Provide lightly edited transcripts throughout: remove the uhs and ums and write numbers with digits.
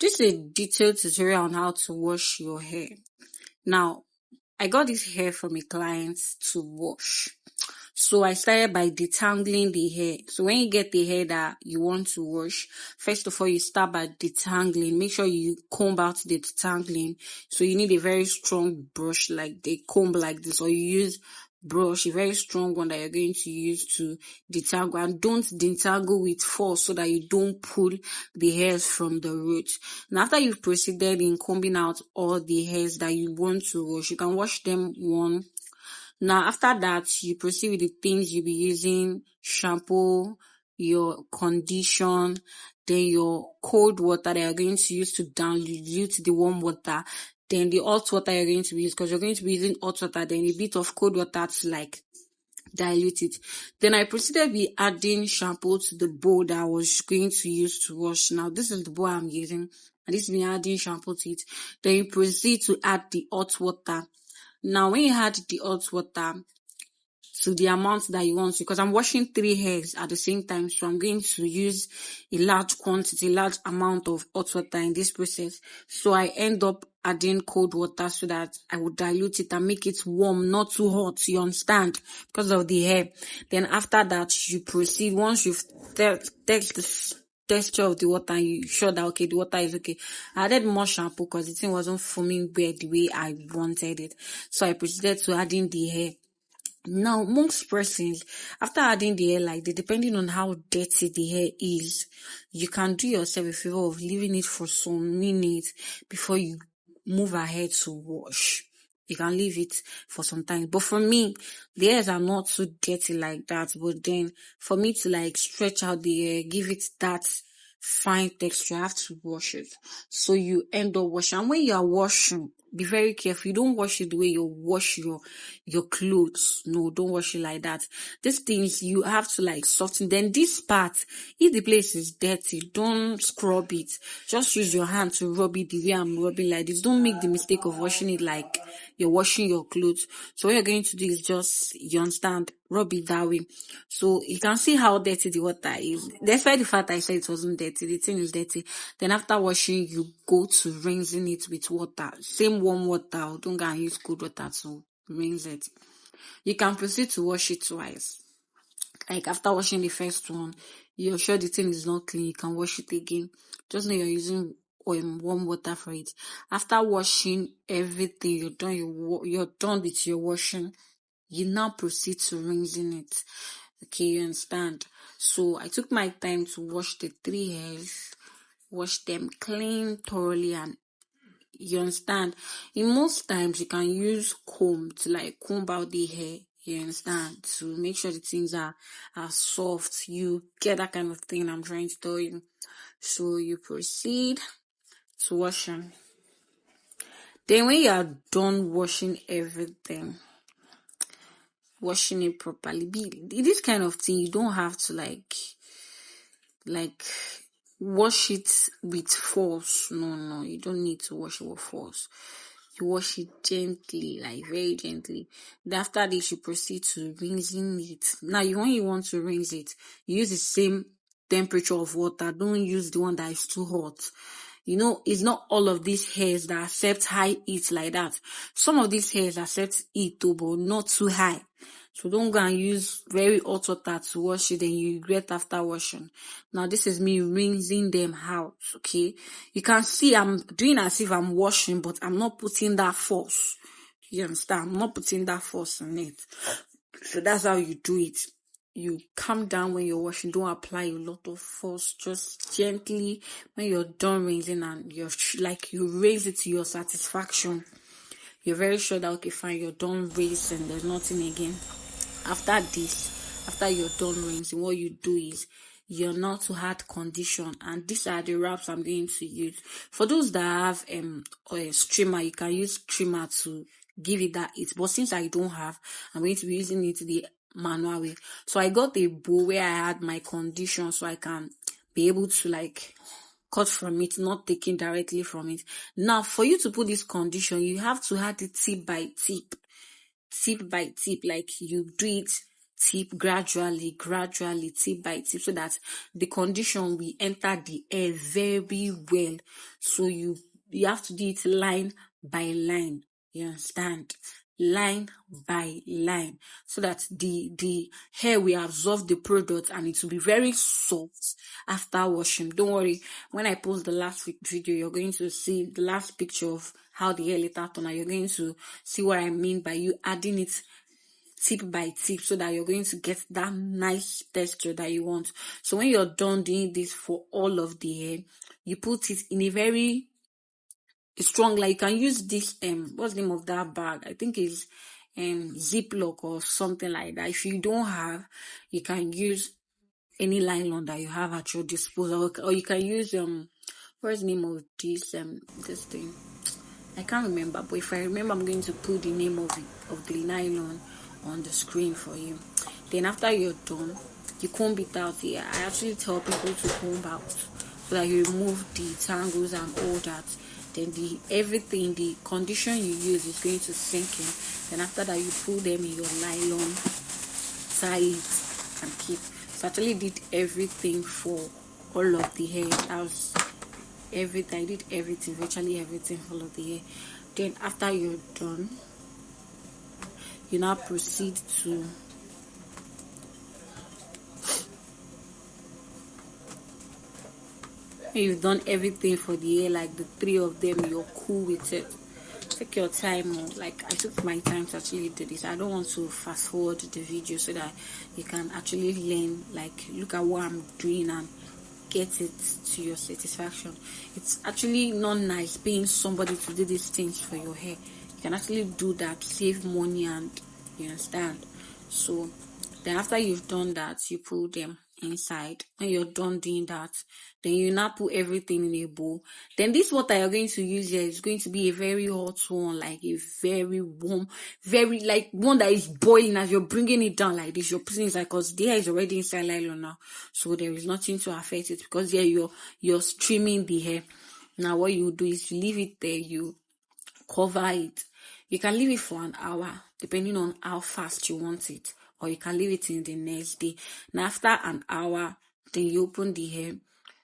This is a detailed tutorial on how to wash your hair. Now, I got this hair from a client to wash. So I started by detangling the hair. So when you get the hair that you want to wash, first of all, you start by detangling. Make sure you comb out the detangling. So you need a very strong brush, like the comb like this, or you use brush, a very strong one that you're going to use to detangle, and don't detangle with force so that you don't pull the hairs from the root. And after you've proceeded in combing out all the hairs that you want to wash, you can wash them one. Now after that, you proceed with the things you'll be using: shampoo, your condition, then your cold water that you're going to use to dilute the warm water, then the hot water you're going to use, because you're going to be using hot water, then a bit of cold water to like dilute it. Then I proceeded with adding shampoo to the bowl that I was going to use to wash. Now this is the bowl I'm using, and this is me adding shampoo to it. Then you proceed to add the hot water. Now when you add the hot water to the amount that you want, because I'm washing 3 hairs at the same time, so I'm going to use a large amount of hot water in this process. So I end up adding cold water so that I would dilute it and make it warm, not too hot, you understand, because of the hair. Then after that, you proceed, once you've test the texture of the water and you sure that okay, the water is okay. I added more shampoo because the thing wasn't foaming weird the way I wanted it. So I proceeded to add in the hair. Now, most persons, after adding the hair, like depending on how dirty the hair is, you can do yourself a favor of leaving it for some minutes before you move ahead to wash. You can leave it for some time. But for me, the hairs are not too dirty like that. But then for me to like stretch out the hair, give it that fine texture, I have to wash it. So you end up washing. And when you are washing, be very careful. You don't wash it the way you wash your clothes. No, don't wash it like that. These things you have to like soften. Then this part, if the place is dirty, don't scrub it. Just use your hand to rub it the way I'm rubbing like this. Don't make the mistake of washing it like you're washing your clothes. So what you're going to do is just, you understand, rub it that way. So you can see how dirty the water is. Despite the fact I said it wasn't dirty, the thing is dirty. Then after washing, you go to rinsing it with water. Same warm water. Don't go and use cold water to rinse it. You can proceed to wash it twice. Like after washing the first one, you're sure the thing is not clean, you can wash it again. Just know you're using warm water for it. After washing everything, you're done with your washing. You now proceed to rinsing it. Okay, you understand? So I took my time to wash the 3 hairs, wash them clean, thoroughly, and you understand? In most times, you can use comb to like comb out the hair. You understand? To make sure the things are soft. You get that kind of thing I'm trying to tell you. So you proceed to washing. Then when you are done washing everything, washing it properly, this kind of thing, you don't have to like wash it with force. No, you don't need to wash it with force. You wash it gently, like very gently. Then after this, you proceed to rinsing it. Now, when you want to rinse it, you use the same temperature of water. Don't use the one that is too hot. You know, it's not all of these hairs that accept high heat like that. Some of these hairs accept heat too, but not too high. So don't go and use very hot water to wash it, then you regret after washing. Now this is me rinsing them out, okay? You can see I'm doing as if I'm washing, but I'm not putting that force. You understand? I'm not putting that force on it. So that's how you do it. You calm down when you're washing. Don't apply a lot of force. Just gently, when you're done rinsing, and you raise it to your satisfaction. You're very sure that, okay, fine, you're done rinsing, there's nothing again. After this, after you're done rinsing, what you do is you're not to add condition, and these are the wraps I'm going to use. For those that have a streamer, you can use streamer to give it that heat. But since I don't have, I'm going to be using it the manual way. So I got a bowl where I had my condition, so I can be able to like cut from it, not taking directly from it. Now, for you to put this condition, you have to add it tip by tip, like you do it tip gradually, tip by tip, so that the condition will enter the hair very well. So you have to do it line by line. You understand? Line by line, so that the hair will absorb the product and it will be very soft after washing. Don't worry, when I post the last week video, you're going to see the last picture of how the hair later turned out. You're going to see what I mean by you adding it tip by tip, so that you're going to get that nice texture that you want. So when you're done doing this for all of the hair, you put it in a very strong, like you can use this what's the name of that bag? I think it's Ziploc or something like that. If you don't have, you can use any nylon that you have at your disposal, or you can use what's the name of this thing? I can't remember, but if I remember, I'm going to put the name of the nylon on the screen for you. Then after you're done, you comb it out here. I actually tell people to comb out so that you remove the tangles and all that. Then the condition you use is going to sink in. Then after that, you put them in your nylon, tie it, and keep. So I actually did everything for all of the hair. That was everything. I did everything, virtually everything for all of the hair. Then after you're done, you now proceed to when you've done everything for the hair, like the three of them, you're cool with it. Take your time. Like I took my time to actually do this. I don't want to fast forward the video so that you can actually learn, like look at what I'm doing and get it to your satisfaction. It's actually not nice paying somebody to do these things for your hair. You can actually do that, save money, and you understand. So then after you've done that, you put them inside. When you're done doing that, then you now put everything in a bowl. Then this water you're going to use here is going to be a very hot one, like a very warm, very like one that is boiling. As you're bringing it down like this, you're putting it inside, because the hair is already inside nylon now, so there is nothing to affect it, because here you're streaming the hair. Now what you do is you leave it there, you cover it. You can leave it for an hour depending on how fast you want it, or you can leave it in the next day. Now after an hour, then you open the hair,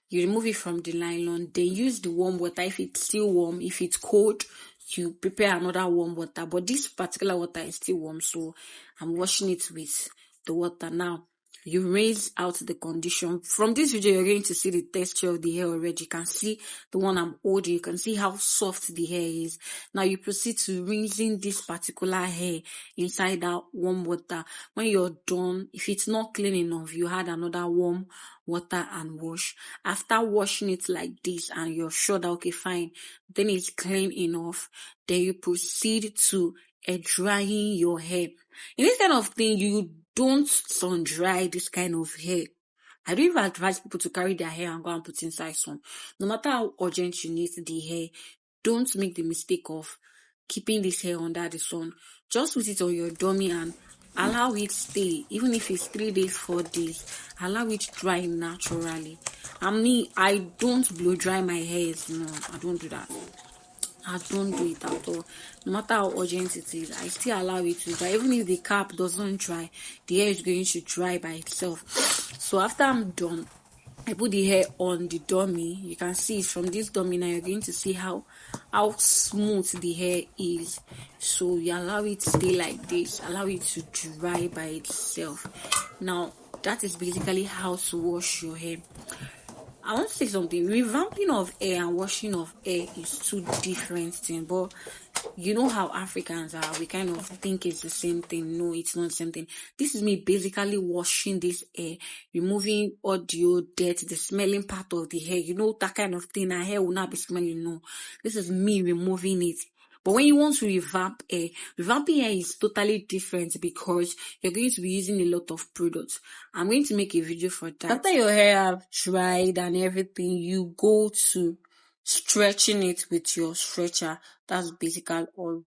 you remove it from the nylon, then use the warm water. If it's still warm, if it's cold, you prepare another warm water, but this particular water is still warm, so I'm washing it with the water. Now you rinse out the condition. From this video, you're going to see the texture of the hair already. You can see the one I'm holding. You can see how soft the hair is. Now you proceed to rinsing this particular hair inside that warm water. When you're done, if it's not clean enough, you add another warm water and wash. After washing it like this and you're sure that okay fine, then it's clean enough, then you proceed to air drying your hair. In this kind of thing, you don't sun dry this kind of hair. I don't even advise people to carry their hair and go and put inside sun. No matter how urgent you need the hair, don't make the mistake of keeping this hair under the sun. Just put it on your dummy and allow it stay. Even if it's 3 days, 4 days, allow it dry naturally. I don't blow dry my hairs. No, I don't do that. I don't do it at all. No matter how urgent it is, I still allow it to dry. Even if the cap doesn't dry, the hair is going to dry by itself. So after I'm done, I put the hair on the dummy. You can see it from this dummy. Now you're going to see how smooth the hair is. So you allow it to stay like this. Allow it to dry by itself. Now that is basically how to wash your hair. I want to say something. Revamping of hair and washing of hair is two different things, but you know how Africans are. We kind of think it's the same thing. No, it's not the same thing. This is me basically washing this hair, removing audio, dirt, the smelling part of the hair. You know, that kind of thing. Our hair will not be smelling. No, this is me removing it. But when you want to revamp hair, revamping hair is totally different because you're going to be using a lot of products. I'm going to make a video for that. After your hair have dried and everything, you go to stretching it with your stretcher. That's basically all.